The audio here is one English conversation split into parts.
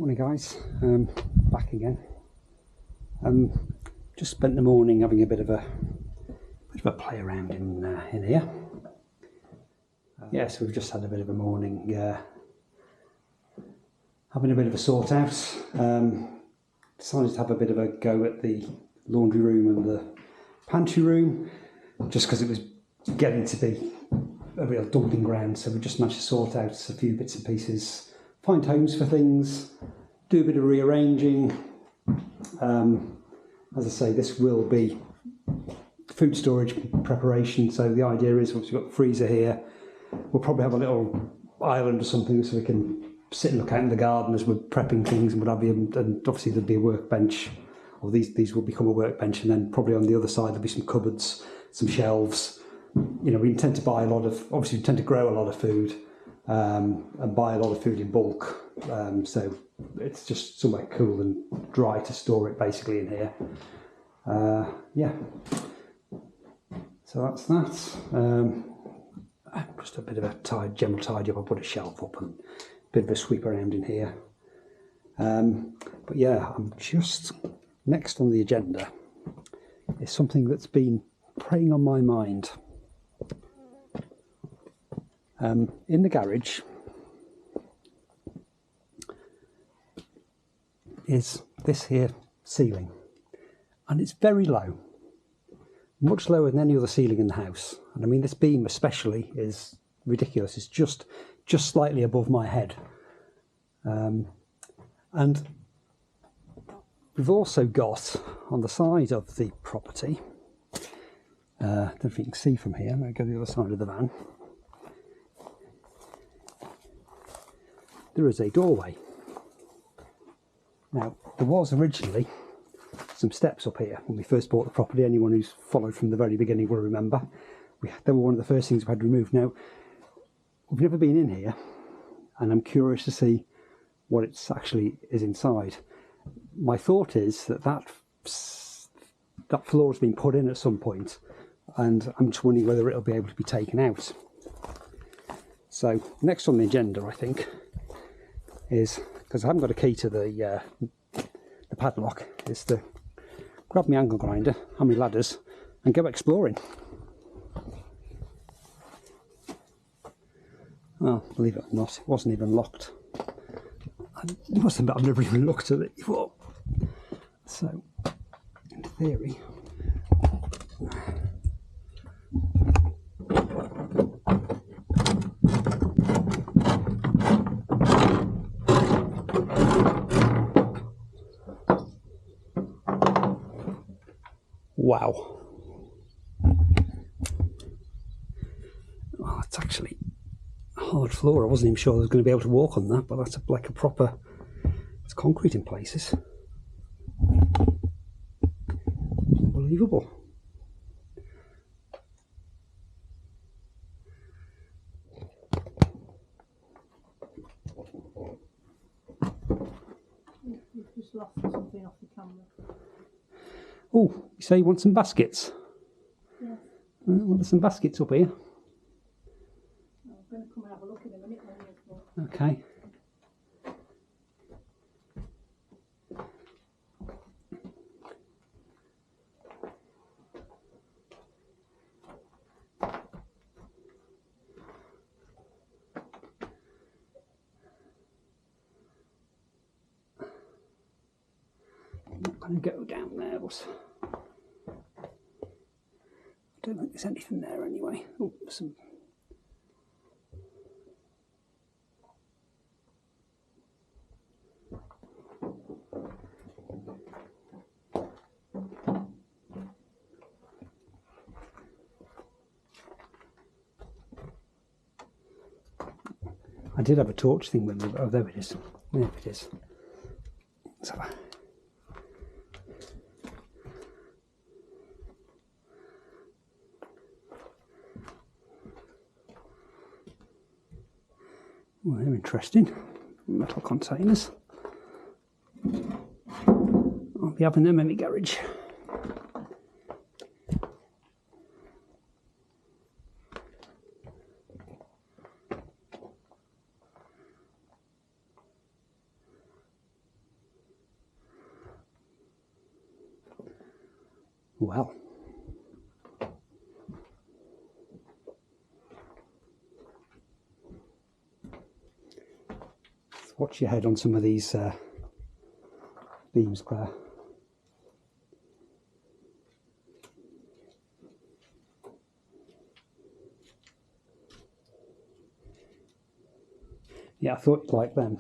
Morning guys, back again. Just spent the morning having a bit of a play around in here. So we've just had a bit of a morning, having a bit of a sort out. Decided to have a bit of a go at the laundry room and the pantry room, just because it was getting to be a real dumping ground. So we just managed to sort out a few bits and pieces, find homes for things, do a bit of rearranging. As I say, this will be food storage preparation, so the idea is once we've got the freezer here, we'll probably have a little island or something so we can sit and look out in the garden as we're prepping things and what have you, and obviously there'll be a workbench, or these will become a workbench, and then probably on the other side there'll be some cupboards, some shelves. You know, we intend to buy obviously we tend to grow a lot of food and buy a lot of food in bulk, so it's just somewhere cool and dry to store it basically in here. So that's that. Just a bit of a general tidy up. I put a shelf up and a bit of a sweep around in here. But yeah, I'm just next on the agenda is something that's been preying on my mind. In the garage is this here ceiling, and it's very low, much lower than any other ceiling in the house. And I mean, this beam especially is ridiculous. It's just slightly above my head. And we've also got on the side of the property, I don't know if you can see from here, I'm going to go to the other side of the van, there is a doorway. Now, there was originally some steps up here when we first bought the property. Anyone who's followed from the very beginning will remember. They were one of the first things we had removed. Now, we've never been in here, and I'm curious to see what it actually is inside. My thought is that floor has been put in at some point, and I'm just wondering whether it'll be able to be taken out. So, next on the agenda, I think, is, because I haven't got a key to the padlock, is to grab my angle grinder and my ladders and go exploring. Oh, believe it or not, it wasn't even locked. I must admit, I've never even looked at it before. So, in theory, wow. Oh, it's actually a hard floor. I wasn't even sure I was going to be able to walk on that, but that's like a proper, it's concrete in places. Unbelievable. You've just lost something off the camera. Oh, you say you want some baskets? Yeah. Well, there's some baskets up here. I'm going to come and have a look in a minute when you're Okay. I'm not going to go down there, but I don't think there's anything there anyway. Oh, some. I did have a torch thing with me. Oh, there it is. There it is. So, well, they're interesting. Metal containers. I'll be having them in my garage. Well, watch your head on some of these beams, Claire. Yeah, I thought you'd like them.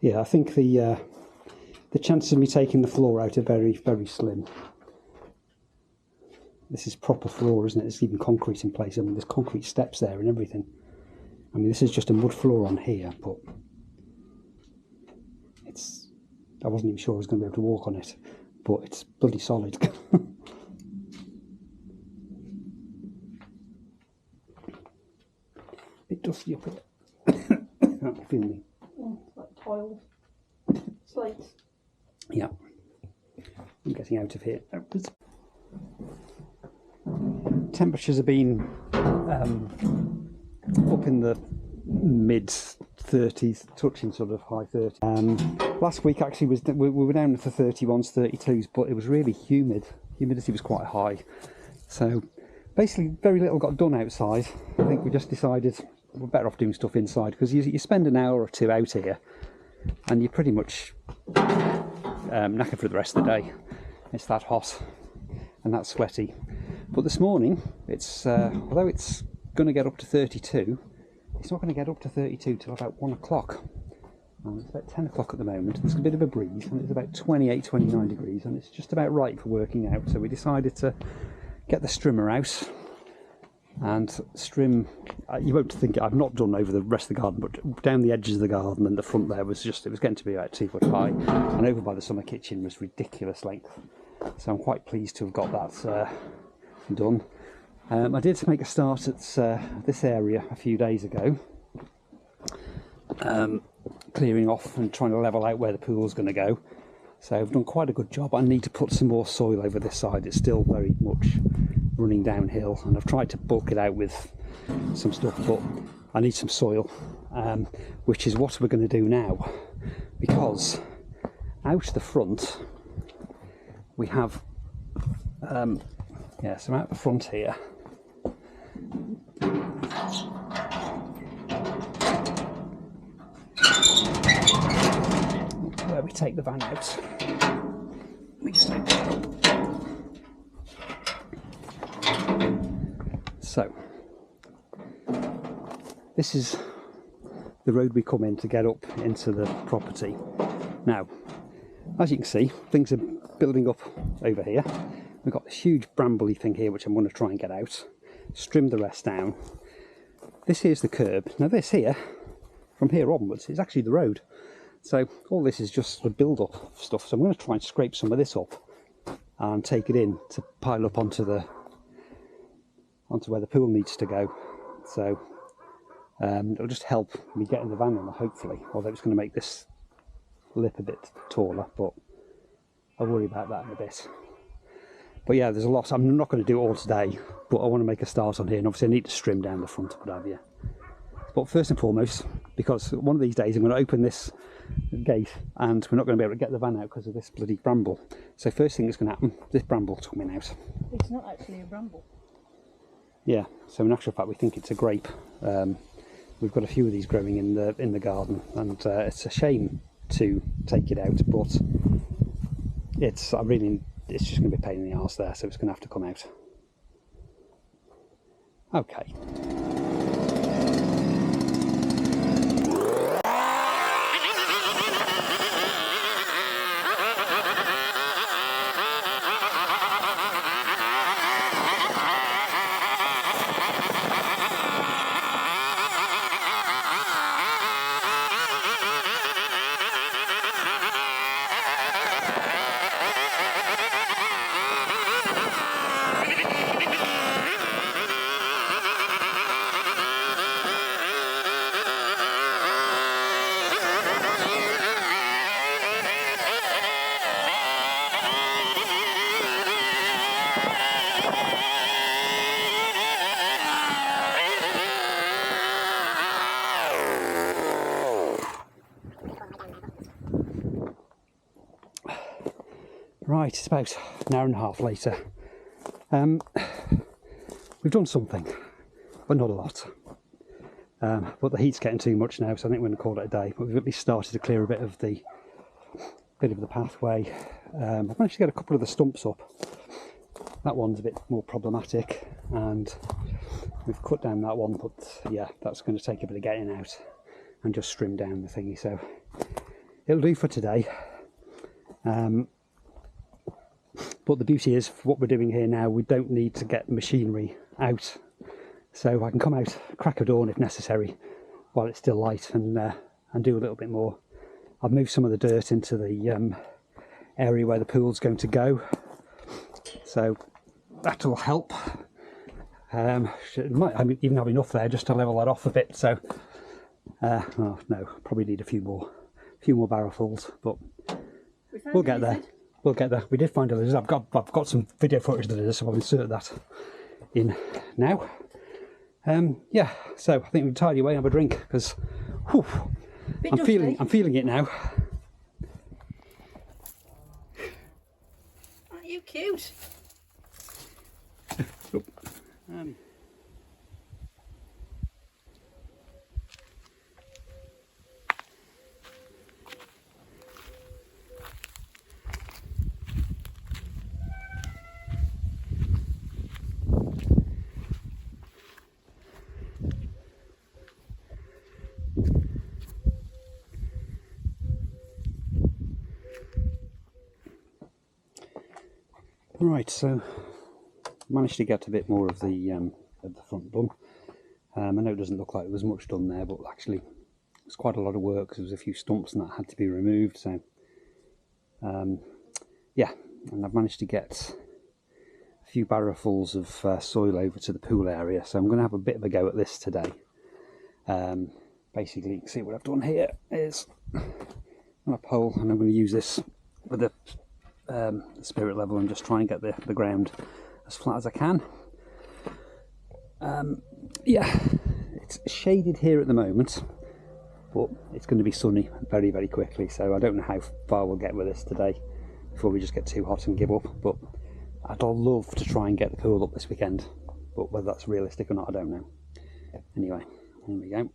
Yeah, I think the chances of me taking the floor out are very, very slim. This is proper floor, isn't it? There's even concrete in place. I mean, there's concrete steps there and everything. I mean, this is just a mud floor on here, but I wasn't even sure I was going to be able to walk on it, but it's bloody solid. Bit dusty up here. Can't feel me. Oh, it's like tiles. Slates. Yeah. I'm getting out of here. Temperatures have been up in the mid 30s, touching sort of high 30s. Last week actually we were down to 31s, 32s, but it was really humid. Humidity was quite high. So basically very little got done outside. I think we just decided we're better off doing stuff inside, because you spend an hour or two out here and you're pretty much knackered for the rest of the day. It's that hot and that sweaty. But this morning, it's although it's going to get up to 32, it's not going to get up to 32 till about 1 o'clock. It's about 10 o'clock at the moment. There's a bit of a breeze and it's about 28, 29 degrees, and it's just about right for working out. So we decided to get the strimmer out and strim. You won't think I've not done over the rest of the garden, but down the edges of the garden and the front there was just, it was getting to be about 2 foot high, and over by the summer kitchen was ridiculous length. So I'm quite pleased to have got that done. I did make a start at this area a few days ago, clearing off and trying to level out where the pool's going to go. So I've done quite a good job. I need to put some more soil over this side. It's still very much running downhill, and I've tried to bulk it out with some stuff, but I need some soil, which is what we're going to do now, because out the front we have so out the front here where we take the van out. Let me just open it up. So this is the road we come in to get up into the property. Now, as you can see, things are building up over here. We've got this huge brambly thing here which I'm going to try and get out, trim the rest down. This here's the curb. Now this here, from here onwards, is actually the road. So all this is just a build up of stuff. So I'm going to try and scrape some of this up and take it in to pile up onto where the pool needs to go. So it'll just help me getting the van in, hopefully, although it's going to make this lip a bit taller, but I'll worry about that in a bit. But yeah, there's a lot. I'm not going to do it all today, but I want to make a start on here, and obviously I need to trim down the front, what have you. But first and foremost, because one of these days I'm going to open this gate and we're not going to be able to get the van out because of this bloody bramble. So first thing that's going to happen, this bramble's coming out. It's not actually a bramble. Yeah, so in actual fact we think it's a grape. We've got a few of these growing in the garden, and it's a shame to take it out, but it's just going to be a pain in the arse there, so it's going to have to come out. Okay. about an hour and a half later. We've done something, but not a lot. But the heat's getting too much now, so I think we're going to call it a day. But we've at least started to clear a bit of the pathway. I've managed to get a couple of the stumps up. That one's a bit more problematic, and we've cut down that one, but yeah, that's going to take a bit of getting out and just trim down the thingy, so it'll do for today. But the beauty is, for what we're doing here now, we don't need to get machinery out, so I can come out crack of dawn if necessary while it's still light, and do a little bit more. I've moved some of the dirt into the area where the pool's going to go, so that'll help. Might even have enough there just to level that off a bit. So, oh no, probably need a few more barrelfuls, but we'll get there. We'll get there. We did find a lizard. I've got some video footage of the lizard, so I'll insert that in now. Yeah, so I think we'll tidy away and have a drink, because I'm feeling it now. Aren't you cute? Right, so managed to get a bit more of the front done. I know it doesn't look like there was much done there, but actually it was quite a lot of work, because there was a few stumps and that had to be removed. So yeah, and I've managed to get a few barrelfuls of soil over to the pool area, so I'm going to have a bit of a go at this today. Basically, you can see what I've done here is on a pole, and I'm going to use this with a spirit level and just try and get the ground as flat as I can. Yeah, it's shaded here at the moment, but it's going to be sunny very, very quickly, so I don't know how far we'll get with this today before we just get too hot and give up. But I'd love to try and get the pool up this weekend, but whether that's realistic or not, I don't know. Anyway, here we go.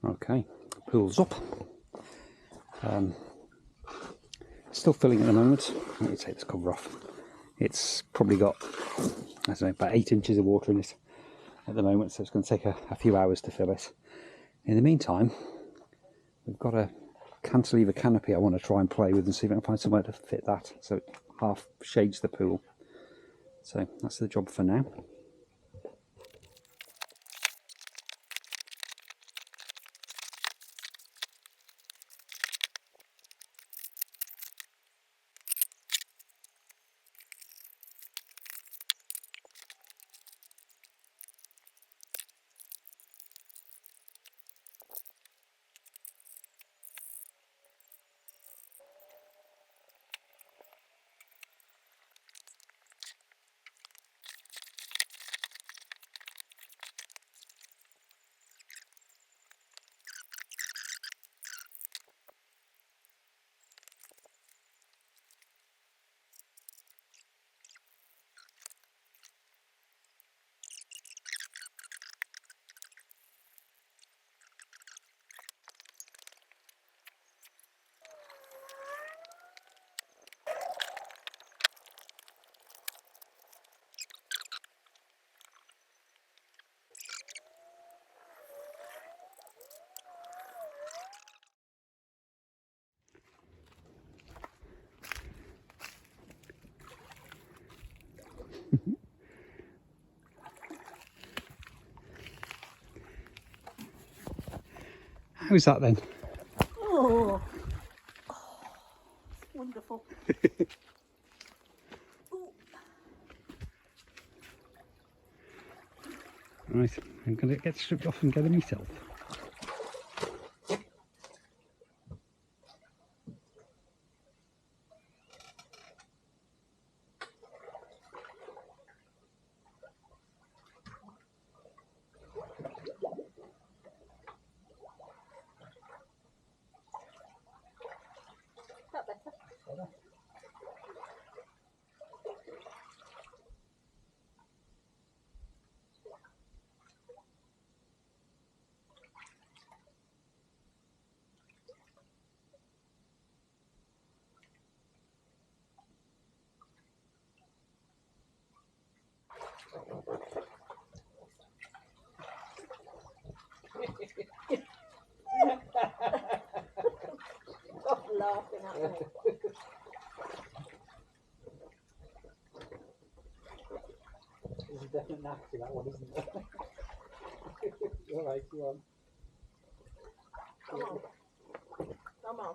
Okay, pool's up. Still filling at the moment. Let me take this cover off. It's probably got, I don't know, about 8 inches of water in it at the moment, so it's going to take a few hours to fill it. In the meantime, we've got a cantilever canopy I want to try and play with and see if I can find somewhere to fit that so it half shades the pool. So that's the job for now. How's that then? Oh, wonderful. Right, I'm going to get stripped off and get them myself. That better. Stop laughing at me. There's a definite knack to that one, isn't there? Alright, go on. Come on. Come on.